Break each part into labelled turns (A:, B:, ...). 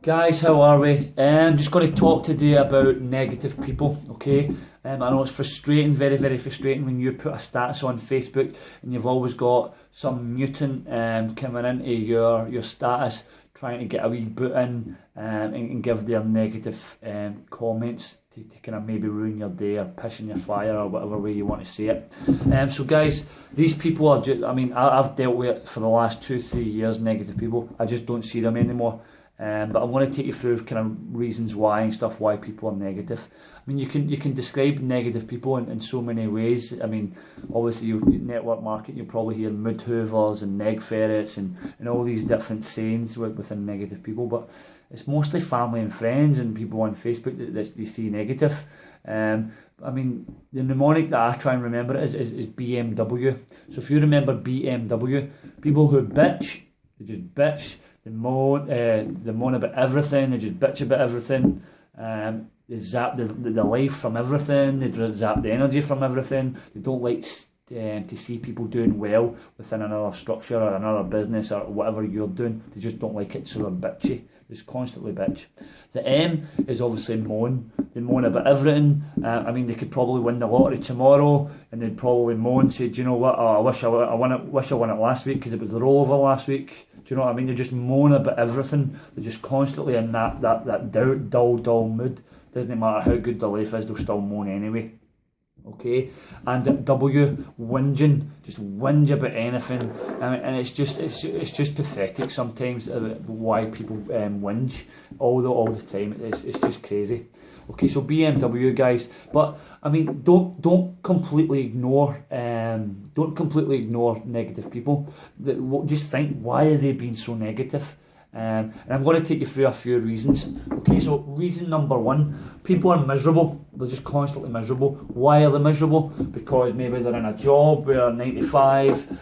A: Guys, how are we? Just going to talk today about negative people, okay? I know it's frustrating, very, very frustrating when you put a status on Facebook and you've always got some mutant coming into your status trying to get a wee boot in and give their negative comments to kind of maybe ruin your day or piss in your fire or whatever way you want to say it. So guys, these people are just, I've dealt with it for the last 2-3 years, negative people. I just don't see them anymore. But I want to take you through kind of reasons why and stuff, why people are negative. I mean, you can describe negative people in so many ways. I mean, obviously, you network marketing, you'll probably hear mood hoovers and neg ferrets and all these different sayings within negative people, but it's mostly family and friends and people on Facebook that they see negative. I mean, the mnemonic that I try and remember is BMW. So if you remember BMW, people who bitch, they just bitch. They moan about everything. They just bitch about everything. They zap the life from everything. They zap the energy from everything. They don't like to see people doing well within another structure or another business or whatever you're doing. They just don't like it, so they're bitchy. They just constantly bitch. The M is obviously moan. They moan about everything. They could probably win the lottery tomorrow, and they'd probably moan, say, "Do you know what? Oh, I wish I won it. Wish I won it last week because it was the rollover last week." Do you know what I mean? They just moan about everything. They're just constantly in that dull mood. Doesn't matter how good their life is, they'll still moan anyway. Okay, and W, whinging, just whinge about anything, and it's just pathetic sometimes why people whinge all the time. It's just crazy. Okay, so BMW guys, but I mean, don't completely ignore negative people. Just think, why are they being so negative? And I'm going to take you through a few reasons. Okay, so reason number one, people are miserable. They're just constantly miserable. Why are they miserable? Because maybe they're in a job where 9 to 5,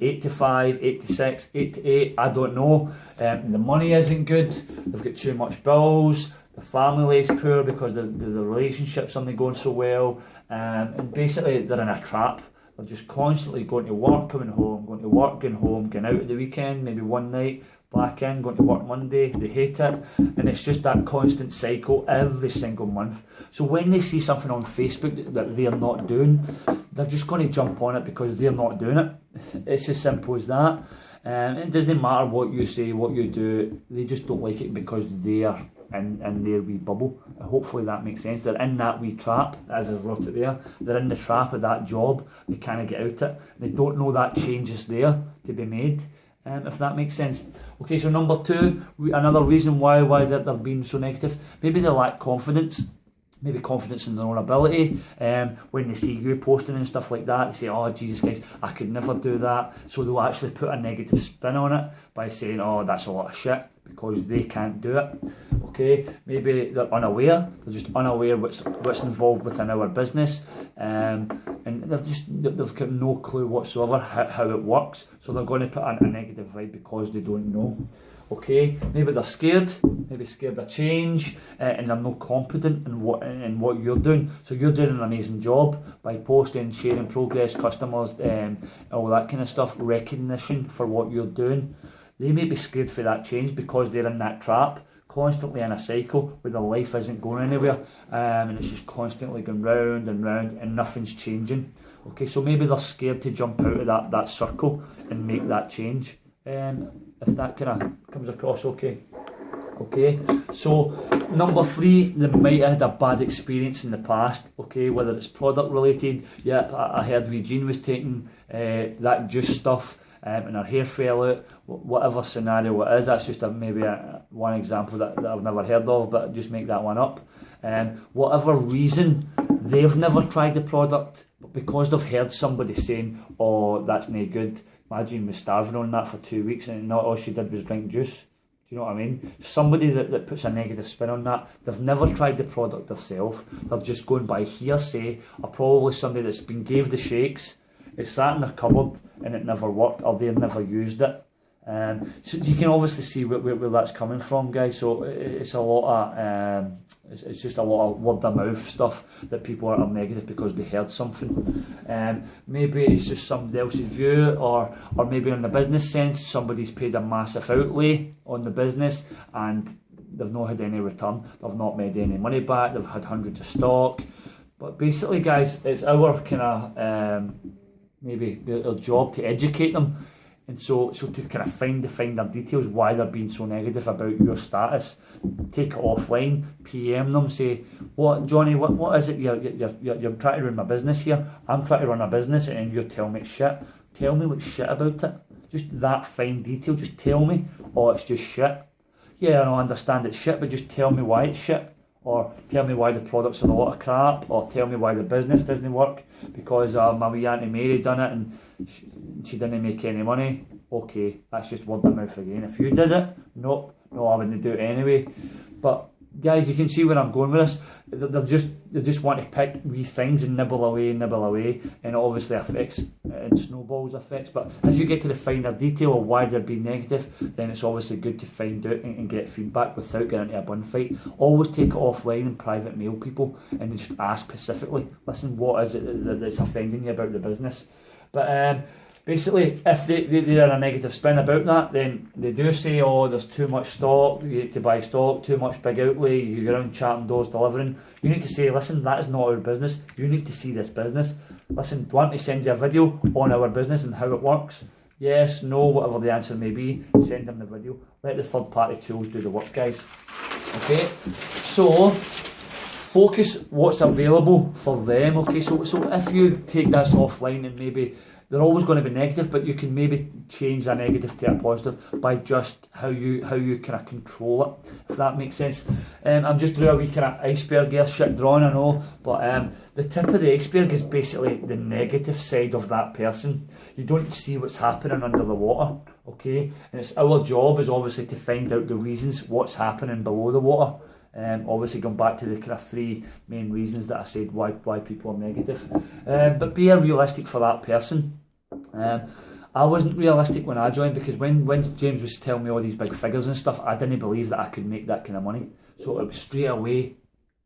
A: 8 to 5, 8 to 6, 8 to 8, I don't know. The money isn't good. They've got too much bills. The family is poor because the relationships aren't going so well. And basically they're in a trap. They're just constantly going to work, coming home, going to work, going home, going out at the weekend, maybe one night, back in, going to work Monday. They hate it, and it's just that constant cycle every single month. So when they see something on Facebook that they're not doing, they're just going to jump on it because they're not doing it. It's as simple as that. It doesn't matter what you say, what you do, they just don't like it because they are in their wee bubble. Hopefully that makes sense. They're in that wee trap, as I've wrote it there. They're in the trap of that job. They can't get out it. They don't know that change is there to be made. If that makes sense. Okay, so number two, another reason why they're being so negative, maybe they lack confidence. Maybe confidence in their own ability. When they see you posting and stuff like that, they say, "Oh, Jesus Christ, I could never do that." So they'll actually put a negative spin on it by saying, "Oh, that's a lot of shit," because they can't do it. Okay, maybe they're unaware. They're just unaware what's involved within our business, and they've got no clue whatsoever how it works. So they're going to put a negative vibe because they don't know. Okay, maybe they're scared of change, and they're not confident in what you're doing. So you're doing an amazing job by posting, sharing progress, customers, all that kind of stuff, recognition for what you're doing. They may be scared for that change because they're in that trap, constantly in a cycle where their life isn't going anywhere, and it's just constantly going round and round and nothing's changing. Okay, so maybe they're scared to jump out of that circle and make that change. If that kind of comes across okay. Okay, so number three, they might have had a bad experience in the past, okay, whether it's product related. Yep, I heard Jean was taking that juice stuff and her hair fell out, whatever scenario it is. That's just maybe one example that I've never heard of, but just make that one up. Whatever reason, they've never tried the product, but because they've heard somebody saying, "Oh, that's no good." Imagine me starving on that for 2 weeks and not all she did was drink juice. Do you know what I mean? Somebody that puts a negative spin on that, they've never tried the product themselves. They're just going by hearsay, or probably somebody that's been gave the shakes, it sat in their cupboard and it never worked, or they never used it. So you can obviously see where that's coming from, guys. So it's a lot of it's just a lot of word of mouth stuff that people are negative because they heard something. Maybe it's just somebody else's view, or maybe in the business sense, somebody's paid a massive outlay on the business and they've not had any return, they've not made any money back, they've had hundreds of stock. But basically, guys, it's our kind of maybe their job to educate them, and so to kind of find their details, why they're being so negative about your status. Take it offline, PM them, say, what, Johnny, what is it you're trying to run my business here? I'm trying to run a business and you're telling me it's shit. Tell me what's shit about it. Just that fine detail, just tell me, oh, it's just shit. Yeah, I understand it's shit, but just tell me why it's shit. Or tell me why the products are a lot of crap, or tell me why the business doesn't work, because my wee Auntie Mary done it and she didn't make any money. Okay, that's just word of mouth again. If you did it, no, I wouldn't do it anyway. But guys, you can see where I'm going with this. They just want to pick wee things and nibble away, and it obviously affects and snowballs effects. But if you get to the finer detail of why they're being negative, then it's obviously good to find out and get feedback without getting into a bun fight. Always take it offline and private mail people and just ask specifically, listen, what is it that's offending you about the business? But basically, if they're a negative spin about that, then they do say, oh, there's too much stock, you need to buy stock, too much big outlay, you're around chatting doors delivering. You need to say, listen, that is not our business, you need to see this business. Listen, do you want me to send you a video on our business and how it works? Yes, no, whatever the answer may be, send them the video. Let the third party tools do the work, guys. Okay, so focus what's available for them. Okay, so if you take this offline, and maybe they're always going to be negative, but you can maybe change a negative to a positive by just how you kind of control it, if that makes sense. I'm just doing a wee kind of iceberg here, shit drawn, I know, but the tip of the iceberg is basically the negative side of that person. You don't see what's happening under the water, okay? And it's our job is obviously to find out the reasons what's happening below the water. Obviously going back to the kind of three main reasons that I said why people are negative, but be realistic for that person. I wasn't realistic when I joined, because when James was telling me all these big figures and stuff, I didn't believe that I could make that kind of money. So it was straight away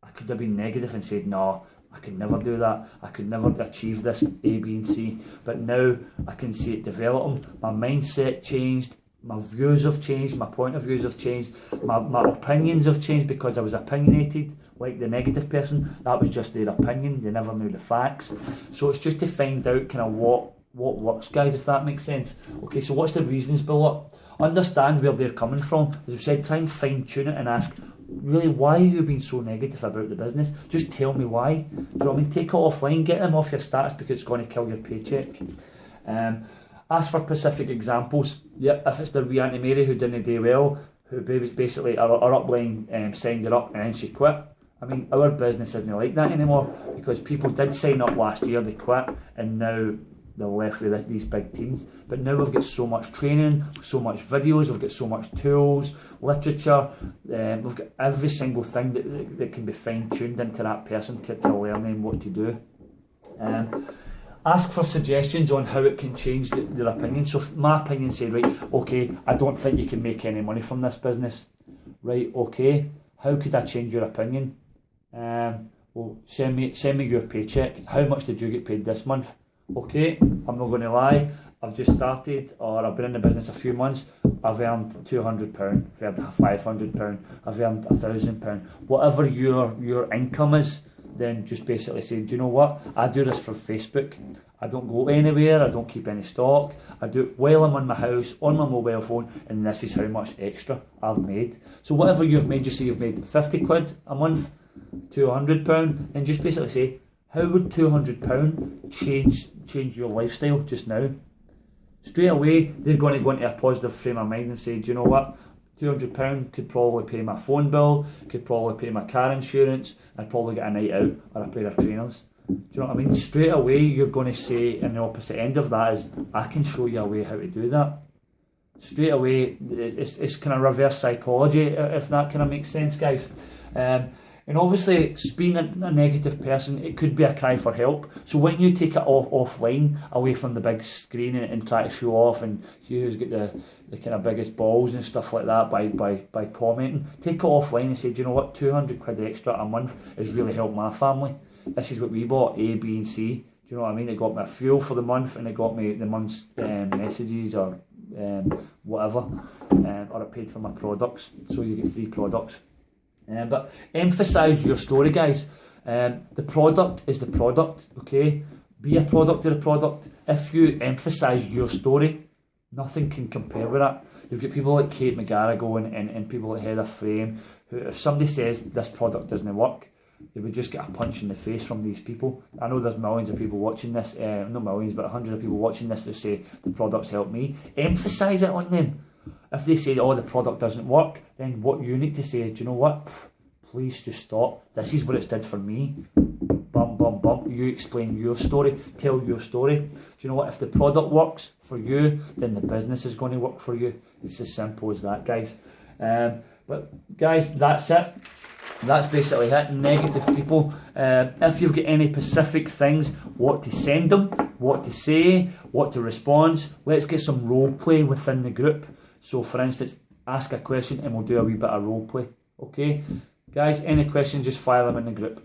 A: I could have been negative and said, no, I could never do that, I could never achieve this A, B and C. But now I can see it developing. My mindset changed, my views have changed, my point of views have changed, my opinions have changed, because I was opinionated like the negative person. That was just their opinion, they never knew the facts. So it's just to find out kind of what works, guys, if that makes sense. Okay, so what's the reasons below it? Understand where they're coming from. As we said, try and fine tune it and ask, really, why are you being so negative about the business? Just tell me why. Do you know what I mean? Take it offline, get them off your status, because it's going to kill your paycheck. Ask for specific examples. Yep, if it's the wee Auntie Mary who didn't do well, who basically our upline signed her up and then she quit. I mean, our business isn't like that anymore, because people did sign up last year, they quit, and now they're left with these big teams. But now we've got so much training, so much videos, we've got so much tools, literature, we've got every single thing that can be fine-tuned into that person to learn them what to do. Ask for suggestions on how it can change their opinion. So if my opinion said, right, okay, I don't think you can make any money from this business. Right, okay, how could I change your opinion? Well, send me your paycheck. How much did you get paid this month? Okay, I'm not going to lie, I've just started, or I've been in the business a few months, I've earned £200, I've earned £500, I've earned £1,000. Whatever your income is, then just basically say, do you know what, I do this for Facebook, I don't go anywhere, I don't keep any stock, I do it while I'm in my house, on my mobile phone, and this is how much extra I've made. So whatever you've made, just say you've made 50 quid a month, £200, and just basically say, how would £200 change your lifestyle just now? Straight away, they're going to go into a positive frame of mind and say, do you know what, £200 could probably pay my phone bill, could probably pay my car insurance, I'd probably get a night out or a pair of trainers. Do you know what I mean? Straight away, you're going to say, and the opposite end of that is, I can show you a way how to do that. Straight away, it's kind of reverse psychology, if that kind of makes sense, guys. And obviously, being a negative person, it could be a cry for help. So when you take it offline, away from the big screen, and try to show off and see who's got the kind of biggest balls and stuff like that by commenting, take it offline and say, do you know what, 200 quid extra a month has really helped my family. This is what we bought, A, B and C. Do you know what I mean? It got me fuel for the month, and it got me the month's messages or whatever, or I paid for my products, so you get free products. But emphasise your story, guys. The product is the product, okay? Be a product of the product. If you emphasise your story, nothing can compare with that. You've got people like Kate McGarrigle and people like Heather Frame, who, if somebody says this product doesn't work, they would just get a punch in the face from these people. I know there's millions of people watching this, not millions, but hundreds of people watching this that say the product's helped me. Emphasise it on them. If they say, oh, the product doesn't work, then what you need to say is, do you know what? Please just stop. This is what it's did for me. Bum, bum, bum. You explain your story. Tell your story. Do you know what? If the product works for you, then the business is going to work for you. It's as simple as that, guys. But guys, that's it. That's basically it. Negative people. If you've got any specific things, what to send them, what to say, what to respond, let's get some role play within the group. So for instance, ask a question and we'll do a wee bit of role play. Okay? Guys, any questions, just fire them in the group.